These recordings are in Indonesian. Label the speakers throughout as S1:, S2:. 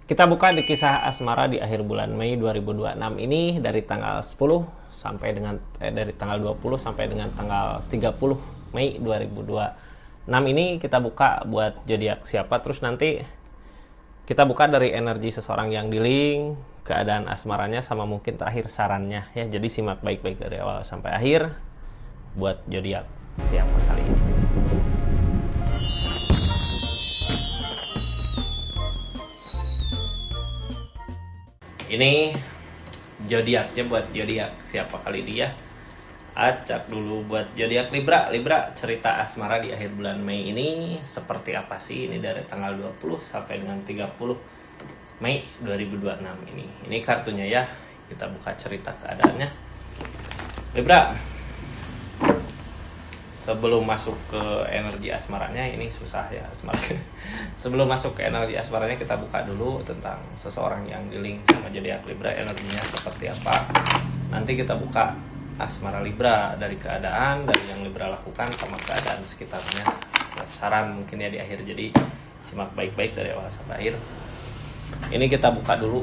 S1: Kita buka di kisah asmara di akhir bulan Mei 2026 ini dari tanggal 10 sampai dengan dari tanggal 20 sampai dengan tanggal 30 Mei 2026 ini kita buka buat zodiak siapa, terus nanti kita buka dari energi seseorang yang di link, keadaan asmaranya, sama mungkin terakhir sarannya ya. Jadi simak baik-baik dari awal sampai akhir buat zodiak siapa kali ini. Ini zodiaknya buat zodiak siapa kali dia. Acak dulu buat zodiak Libra. Libra, cerita asmara di akhir bulan Mei ini seperti apa sih? Ini dari tanggal 20 sampai dengan 30 Mei 2026 ini. Ini kartunya ya. Kita buka cerita keadaannya. Libra, sebelum masuk ke energi asmaranya, ini susah ya asmaranya. Sebelum masuk ke energi asmaranya, kita buka dulu tentang seseorang yang di link sama zodiak Libra, energinya seperti apa. Nanti kita buka asmara Libra dari keadaan, dari yang Libra lakukan sama keadaan sekitarnya. Saran mungkin ya di akhir, jadi simak baik-baik dari awal sampai akhir. Ini kita buka dulu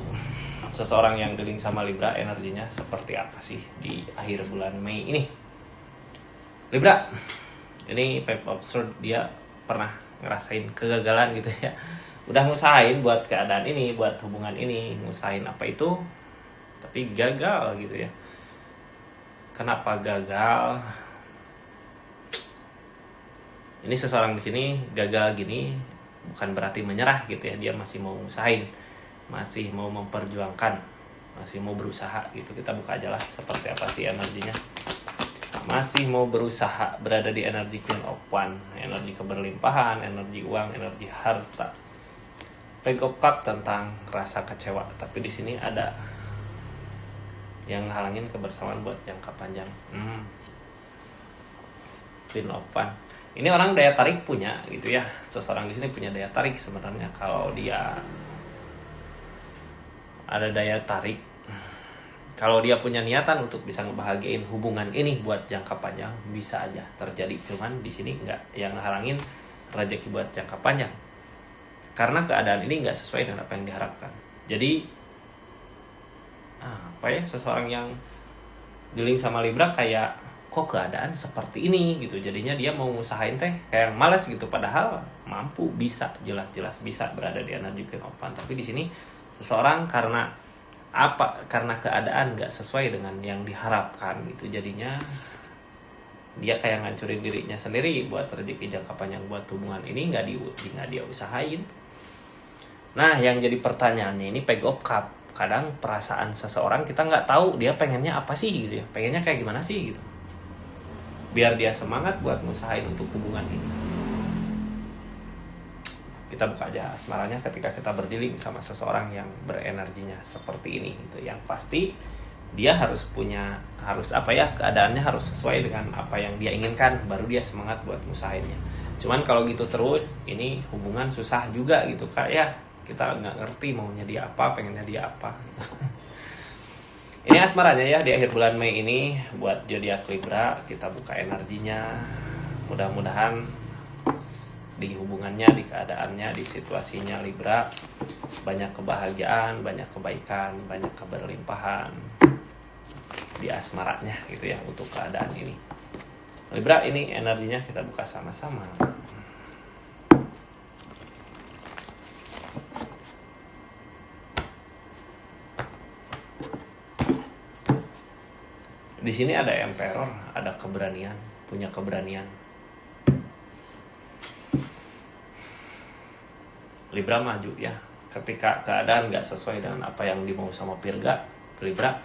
S1: seseorang yang di link sama Libra, energinya seperti apa sih di akhir bulan Mei ini. Libra, ini Pipe of Swords, dia pernah ngerasain kegagalan gitu ya. Udah ngusahain buat keadaan ini, buat hubungan ini, ngusahain apa itu, tapi gagal gitu ya. Kenapa gagal? Ini seseorang di sini gagal gini bukan berarti menyerah gitu ya. Dia masih mau ngusahain, masih mau memperjuangkan, masih mau berusaha gitu. Kita buka aja lah seperti apa sih energinya. Masih mau berusaha, berada di energi Queen of Wands, energi keberlimpahan, energi uang, energi harta. Page of Cups tentang rasa kecewa, tapi di sini ada yang halangin kebersamaan buat jangka panjang. Queen of Wands. Ini orang daya tarik punya gitu ya. Seseorang di sini punya daya tarik sebenarnya. Kalau dia ada daya tarik, kalau dia punya niatan untuk bisa ngebahagiain hubungan ini buat jangka panjang, bisa aja terjadi. Cuman di sini nggak, yang halangin rezeki buat jangka panjang. Karena keadaan ini nggak sesuai dengan apa yang diharapkan. Jadi apa ya, seseorang yang dealing sama Libra kayak kok keadaan seperti ini gitu. Jadinya dia mau ngusahain teh kayak malas gitu, padahal mampu, bisa, jelas-jelas bisa berada di energi Queen of Wands. Tapi di sini seseorang karena keadaan nggak sesuai dengan yang diharapkan gitu, jadinya dia kayak ngancurin dirinya sendiri buat rezeki jangka panjang, buat hubungan ini nggak dia usahain. Nah, yang jadi pertanyaannya ini Page of Cups. Kadang perasaan seseorang kita nggak tahu dia pengennya apa sih gitu ya, pengennya kayak gimana sih gitu, biar dia semangat buat ngusahain untuk hubungan ini. Kita buka aja asmaranya ketika kita berdealing sama seseorang yang berenerginya seperti ini gitu. Yang pasti dia harus keadaannya harus sesuai dengan apa yang dia inginkan, baru dia semangat buat ngusahainnya. Cuman kalau gitu terus, ini hubungan susah juga gitu Kak ya. Kita nggak ngerti maunya dia apa, pengennya dia apa. Ini asmaranya ya di akhir bulan Mei ini buat zodiak Libra. Kita buka energinya. Mudah-mudahan di hubungannya, di keadaannya, di situasinya Libra banyak kebahagiaan, banyak kebaikan, banyak keberlimpahan di asmaranya gitu ya untuk keadaan ini. Libra, ini energinya kita buka sama-sama. Di sini ada Emperor, ada keberanian, punya keberanian. Libra maju ya. Ketika keadaan nggak sesuai dengan apa yang dimau sama Libra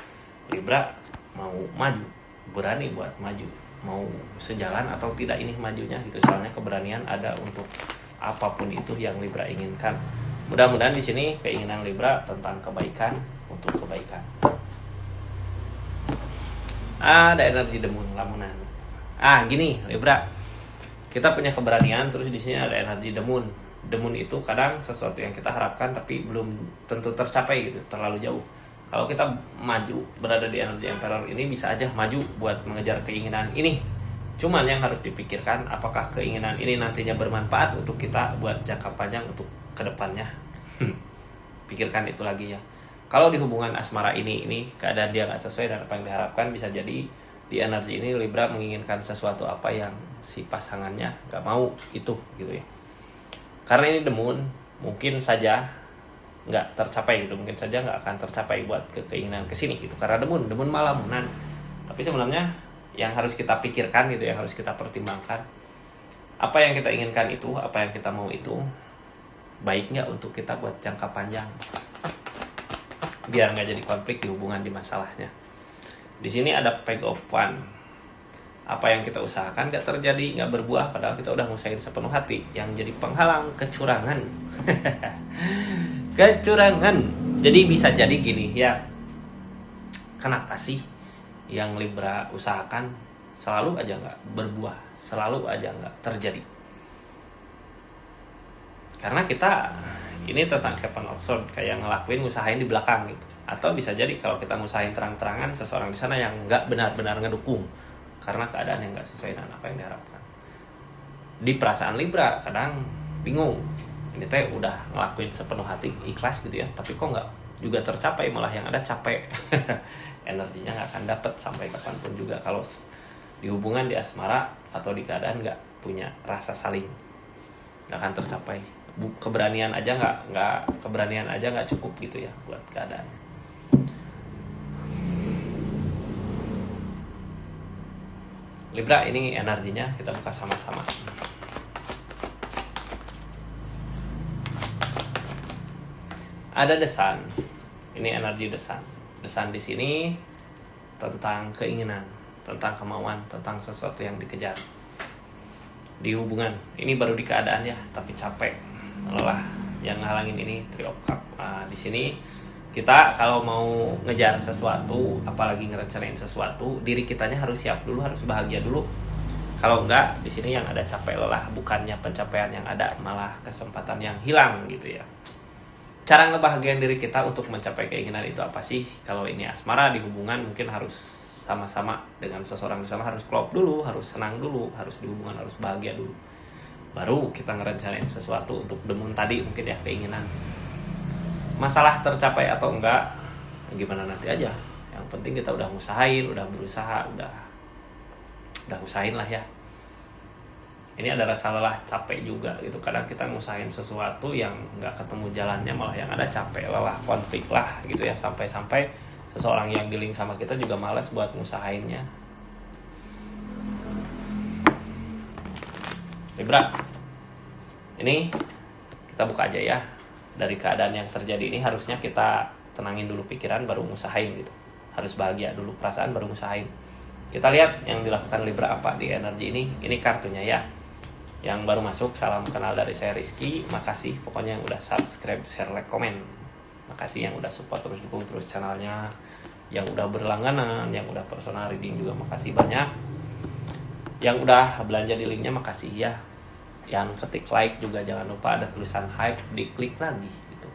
S1: mau maju, berani buat maju, mau sejalan atau tidak ini majunya gitu. Soalnya keberanian ada untuk apapun itu yang Libra inginkan. Mudah-mudahan di sini keinginan Libra tentang kebaikan, untuk kebaikan. Ada energi demun lamunan. Gini Libra, kita punya keberanian, terus di sini ada energi demun. Demun itu kadang sesuatu yang kita harapkan tapi belum tentu tercapai gitu, terlalu jauh. Kalau kita maju, berada di energi Emperor ini, bisa aja maju buat mengejar keinginan ini. Cuman yang harus dipikirkan, apakah keinginan ini nantinya bermanfaat untuk kita buat jangka panjang untuk kedepannya. pikirkan itu lagi ya. Kalau di hubungan asmara ini keadaan dia nggak sesuai dan apa yang diharapkan, bisa jadi di energi ini Libra menginginkan sesuatu apa yang si pasangannya nggak mau itu gitu ya. Karena ini demun, mungkin saja nggak tercapai gitu, mungkin saja nggak akan tercapai buat keinginan kesini gitu. Karena demun malamunan. Tapi sebenarnya yang harus kita pikirkan gitu, yang harus kita pertimbangkan, apa yang kita inginkan itu, apa yang kita mau itu baik nggak untuk kita buat jangka panjang, biar nggak jadi konflik di hubungan, di masalahnya. Di sini ada peg of one. Apa yang kita usahakan nggak terjadi, nggak berbuah, padahal kita udah ngusahain sepenuh hati. Yang jadi penghalang kecurangan. Kecurangan. Jadi bisa jadi gini ya. Kenapa sih yang Libra usahakan selalu aja nggak berbuah, selalu aja nggak terjadi? Karena kita ini tentang Seven of Swords, kayak ngelakuin, ngusahain di belakang gitu. Atau bisa jadi kalau kita ngusahain terang-terangan, seseorang di sana yang nggak benar-benar ngedukung karena keadaan yang nggak sesuai dengan apa yang diharapkan. Di perasaan Libra kadang bingung, ini teh udah ngelakuin sepenuh hati, ikhlas gitu ya, tapi kok nggak juga tercapai, malah yang ada capek. Energinya nggak akan dapet sampai kapanpun juga kalau di hubungan, di asmara atau di keadaan nggak punya rasa saling, nggak akan tercapai. Keberanian aja nggak cukup gitu ya buat keadaannya. Libra, ini energinya kita buka sama-sama. Ada desan. Ini energi desan. Desan di sini tentang keinginan, tentang kemauan, tentang sesuatu yang dikejar. Di hubungan, ini baru di keadaan ya, tapi capek, lelah. Yang ngalangin ini Three of Cups. Di sini kita kalau mau ngejar sesuatu, apalagi ngerencanain sesuatu, diri kitanya harus siap dulu, harus bahagia dulu. Kalau enggak, di sini yang ada capek, lelah, bukannya pencapaian yang ada, malah kesempatan yang hilang gitu ya. Cara ngebahagiain diri kita untuk mencapai keinginan itu apa sih? Kalau ini asmara, di hubungan mungkin harus sama-sama dengan seseorang di sana, harus klop dulu, harus senang dulu, harus di hubungan harus bahagia dulu. Baru kita ngerencanain sesuatu untuk demun tadi mungkin ya, keinginan. Masalah tercapai atau enggak, gimana nanti aja. Yang penting kita udah ngusahain, udah berusaha, udah usahain lah ya. Ini ada rasa lelah, capek juga gitu. Kadang kita ngusahain sesuatu yang nggak ketemu jalannya, malah yang ada capek, lelah, konflik lah gitu ya. Sampai-sampai seseorang yang dealing sama kita juga malas buat ngusahainnya. Libra, ini kita buka aja ya. Dari keadaan yang terjadi ini harusnya kita tenangin dulu pikiran, baru ngusahain gitu. Harus bahagia dulu, perasaan baru ngusahain. Kita lihat yang dilakukan Libra apa di energi ini. Ini kartunya ya. Yang baru masuk, salam kenal dari saya Rizky. Makasih pokoknya yang udah subscribe, share, like, komen. Makasih yang udah support, terus dukung terus channelnya. Yang udah berlangganan, yang udah personal reading juga makasih banyak. Yang udah belanja di linknya makasih ya. Yang ketik like juga jangan lupa ada tulisan hype, diklik lagi gitu.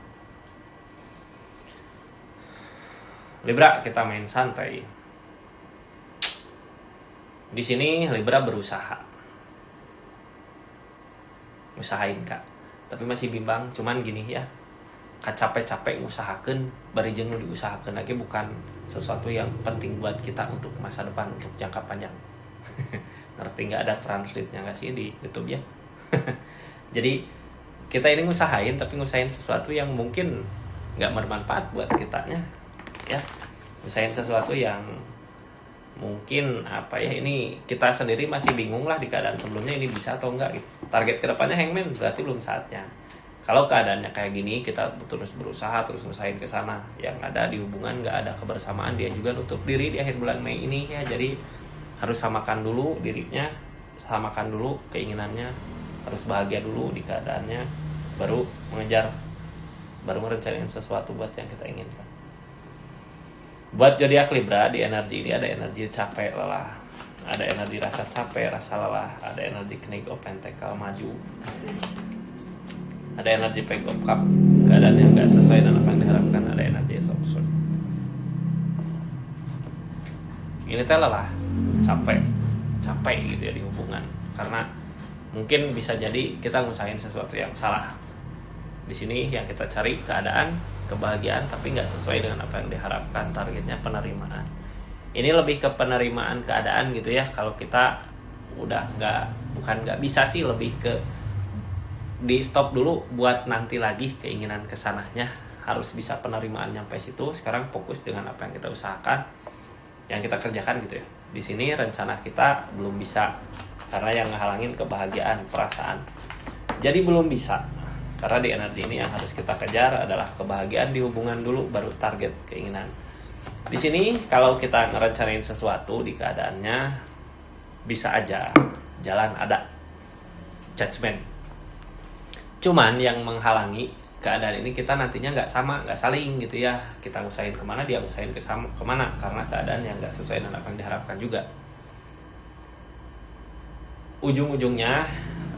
S1: Libra, kita main santai. Di sini Libra berusaha. Usahain Kak. Tapi masih bimbang, cuman gini ya. Capek-capek ngusahakeun, bari jeung nu diusahakeun lagi bukan sesuatu yang penting buat kita untuk masa depan, untuk jangka panjang. Ngerti nggak, ada translate-nya nggak sih di YouTube ya? Jadi kita ini ngusahain, tapi ngusahain sesuatu yang mungkin nggak bermanfaat buat kitanya ya. Ngusahain sesuatu yang mungkin apa ya, ini kita sendiri masih bingung lah di keadaan sebelumnya ini bisa atau enggak gitu. Target kedepannya hangman, berarti belum saatnya. Kalau keadaannya kayak gini, kita terus berusaha, terus ngusahain ke sana. Yang ada di hubungan nggak ada kebersamaan, dia juga nutup diri di akhir bulan Mei ini ya. Jadi harus samakan dulu dirinya, samakan dulu keinginannya, harus bahagia dulu di keadaannya, baru mengejar, baru merencanain sesuatu buat yang kita inginkan. Buat zodiak Libra, di energi ini ada energi capek, lelah, ada energi rasa capek, rasa lelah, ada energi Knight of Pentacle maju, ada energi Page of Cup, keadaan yang gak sesuai dengan apa yang diharapkan, ada energi Ace of Swords. Ini teh lelah, capek gitu ya di hubungan, karena mungkin bisa jadi kita ngusahain sesuatu yang salah. Di sini yang kita cari keadaan kebahagiaan tapi nggak sesuai dengan apa yang diharapkan. Targetnya penerimaan. Ini lebih ke penerimaan keadaan gitu ya. Kalau kita udah bukan nggak bisa sih, lebih ke di stop dulu buat nanti lagi keinginan kesananya. Harus bisa penerimaan nyampe situ. Sekarang fokus dengan apa yang kita usahakan, yang kita kerjakan gitu ya. Di sini rencana kita belum bisa karena yang ngehalangin kebahagiaan, perasaan. Jadi belum bisa. Karena di energi ini yang harus kita kejar adalah kebahagiaan di hubungan dulu, baru target keinginan. Di sini kalau kita ngerencanain sesuatu di keadaannya, bisa aja jalan ada judgment. Cuman yang menghalangi keadaan ini kita nantinya nggak sama, nggak saling gitu ya. Kita ngusahain kemana, dia ngusahain kemana, karena keadaan yang nggak sesuai dengan apa yang diharapkan juga. Ujung-ujungnya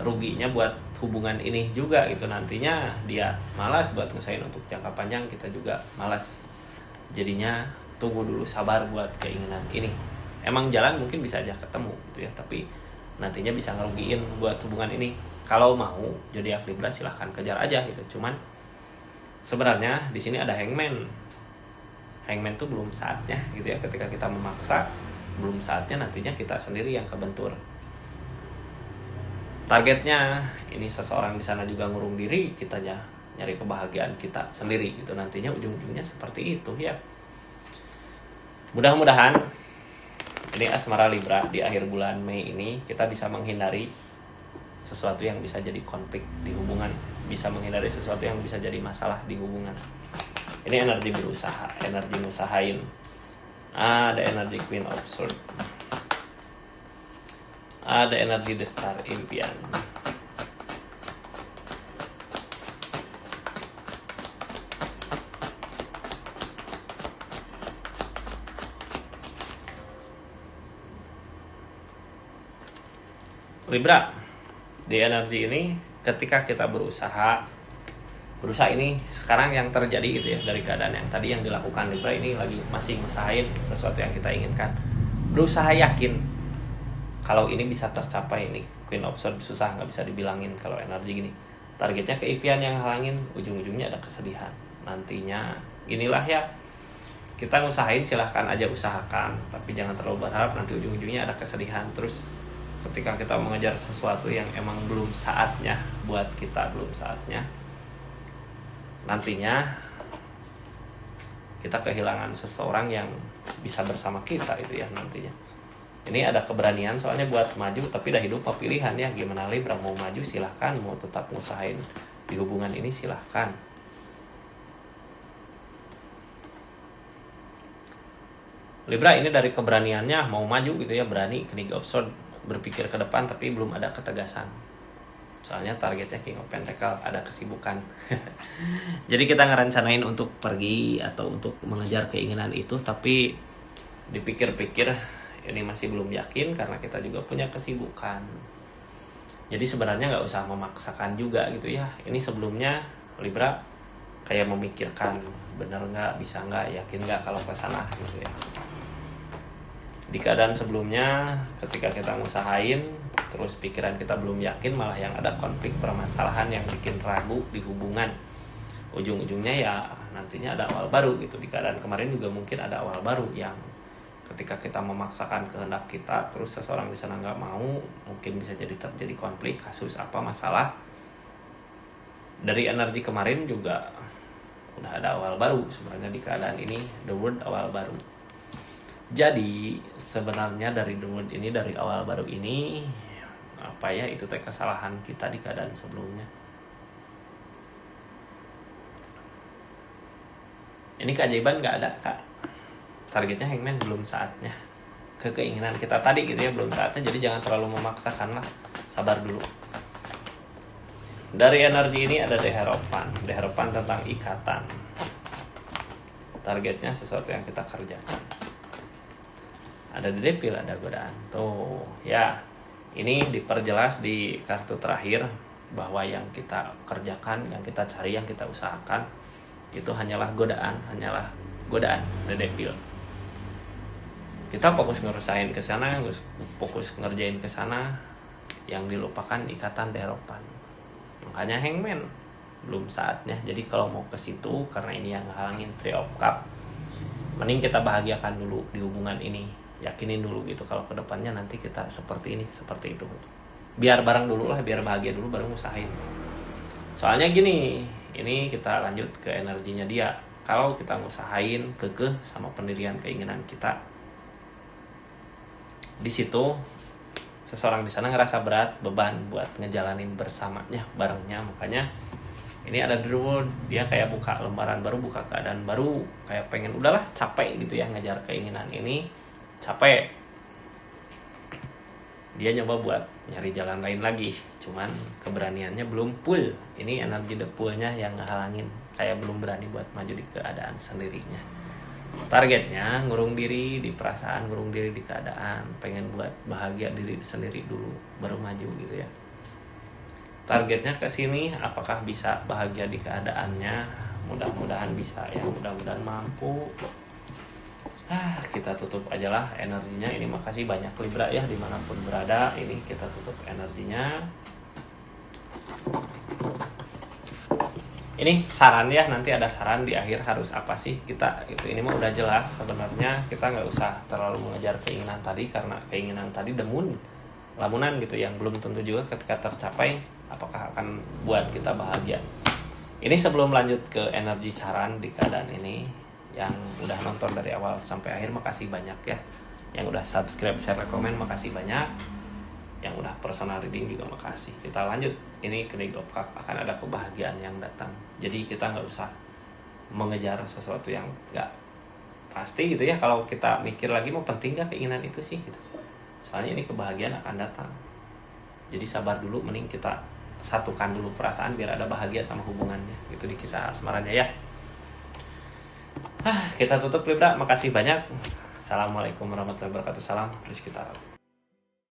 S1: ruginya buat hubungan ini juga gitu. Nantinya dia malas buat ngusahain untuk jangka panjang, kita juga malas. Jadinya tunggu dulu, sabar buat keinginan ini. Emang jalan mungkin bisa aja ketemu gitu ya, tapi nantinya bisa ngerugiin buat hubungan ini. Kalau mau zodiak Libra silahkan kejar aja gitu. Cuman sebenarnya di sini ada hangman. Hangman tuh belum saatnya gitu ya. Ketika kita memaksa, belum saatnya, nantinya kita sendiri yang kebentur. Targetnya ini seseorang di sana juga ngurung diri, kitanya nyari kebahagiaan kita sendiri gitu. Nantinya ujung-ujungnya seperti itu ya. Mudah-mudahan ini asmara Libra di akhir bulan Mei ini kita bisa menghindari sesuatu yang bisa jadi konflik di hubungan, bisa menghindari sesuatu yang bisa jadi masalah di hubungan. Ini energi berusaha, energi ngusahain. Ada energi Queen of Swords, ada energi The Star, impian. Libra, di energi ini ketika kita berusaha ini sekarang yang terjadi gitu ya, dari keadaan yang tadi yang dilakukan Libra ini lagi masih ngusahain sesuatu yang kita inginkan, berusaha yakin kalau ini bisa tercapai. Ini Queen of Swords susah, nggak bisa dibilangin kalau energi gini. Targetnya keimpian yang halangin, ujung-ujungnya ada kesedihan. Nantinya ginilah ya, kita ngusahain silahkan aja usahakan, tapi jangan terlalu berharap nanti ujung-ujungnya ada kesedihan. Terus ketika kita mengejar sesuatu yang emang belum saatnya buat kita, belum saatnya, nantinya kita kehilangan seseorang yang bisa bersama kita itu ya nantinya. Ini ada keberanian soalnya buat maju, tapi dah hidup pilihan ya. Gimana Libra, mau maju silahkan, mau tetap ngusahain di hubungan ini silahkan. Libra ini dari keberaniannya mau maju gitu ya, berani, King of Swords, berpikir ke depan tapi belum ada ketegasan. Soalnya targetnya King of Pentacles, ada kesibukan. Jadi kita ngerencanain untuk pergi atau untuk mengejar keinginan itu, tapi dipikir-pikir ini masih belum yakin karena kita juga punya kesibukan. Jadi sebenarnya nggak usah memaksakan juga gitu ya. Ini sebelumnya Libra kayak memikirkan bener nggak, bisa nggak, yakin nggak kalau ke sana gitu ya. Di keadaan sebelumnya ketika kita ngusahain terus pikiran kita belum yakin, malah yang ada konflik permasalahan yang bikin ragu di hubungan. Ujung-ujungnya ya nantinya ada awal baru gitu. Di keadaan kemarin juga mungkin ada awal baru yang ketika kita memaksakan kehendak kita terus seseorang di sana nggak mau, mungkin bisa terjadi konflik, kasus apa, masalah. Dari energi kemarin juga udah ada awal baru sebenarnya di keadaan ini, the word awal baru. Jadi sebenarnya dari the word ini, dari awal baru ini, apa ya, itu teh kesalahan kita di keadaan sebelumnya. Ini keajaiban nggak ada kak. Targetnya hangman, belum saatnya. Keinginan kita tadi gitu ya, belum saatnya. Jadi jangan terlalu memaksakan lah, sabar dulu. Dari energi ini ada The Hierophant. The Hierophant tentang ikatan. Targetnya sesuatu yang kita kerjakan. Ada The Devil, ada godaan. Tuh ya, ini diperjelas di kartu terakhir bahwa yang kita kerjakan, yang kita cari, yang kita usahakan itu hanyalah godaan, The Devil. Kita fokus ngerusain ke sana, fokus ngerjain ke sana, yang dilupakan ikatan The Hierophant. Makanya hangman belum saatnya. Jadi kalau mau ke situ karena ini yang ngehalangin Three of Cup, mending kita bahagiakan dulu di hubungan ini, yakinin dulu gitu kalau kedepannya nanti kita seperti ini seperti itu, biar bareng dulu lah, biar bahagia dulu baru usahain. Soalnya gini, ini kita lanjut ke energinya dia. Kalau kita ngusahain kekeh sama pendirian keinginan kita, di situ seseorang di sana ngerasa berat, beban buat ngejalanin bersamanya, barengnya. Makanya ini ada dulu dia kayak buka lembaran baru, buka keadaan baru, kayak pengen udahlah capek gitu ya ngejar keinginan ini, capek. Dia nyoba buat nyari jalan lain lagi, cuman keberaniannya belum full. Ini energi the full-nya yang ngehalangin, kayak belum berani buat maju di keadaan sendirinya. Targetnya ngurung diri di perasaan, ngurung diri di keadaan, pengen buat bahagia diri sendiri dulu baru maju gitu ya. Targetnya ke sini, apakah bisa bahagia di keadaannya? Mudah-mudahan bisa ya, mudah-mudahan mampu. Kita tutup aja lah energinya. Ini makasih banyak Libra ya dimanapun berada. Ini kita tutup energinya. Ini saran ya, nanti ada saran di akhir harus apa sih kita itu. Ini mah udah jelas sebenarnya, kita nggak usah terlalu mengejar keinginan tadi, karena keinginan tadi lamunan gitu yang belum tentu juga ketika tercapai apakah akan buat kita bahagia. Ini sebelum lanjut ke energi saran di keadaan ini, yang udah nonton dari awal sampai akhir makasih banyak ya, yang udah subscribe, share, komen makasih banyak, yang udah personal reading juga makasih. Kita lanjut, ini ke Three of Cup, akan ada kebahagiaan yang datang. Jadi kita nggak usah mengejar sesuatu yang nggak pasti gitu ya. Kalau kita mikir lagi mau penting gak keinginan itu sih gitu, soalnya ini kebahagiaan akan datang. Jadi sabar dulu, mending kita satukan dulu perasaan biar ada bahagia sama hubungannya. Itu di kisah asmaranya ya. Kita tutup Libra, makasih banyak. Assalamualaikum warahmatullahi wabarakatuh. Salam Rizky Tarot.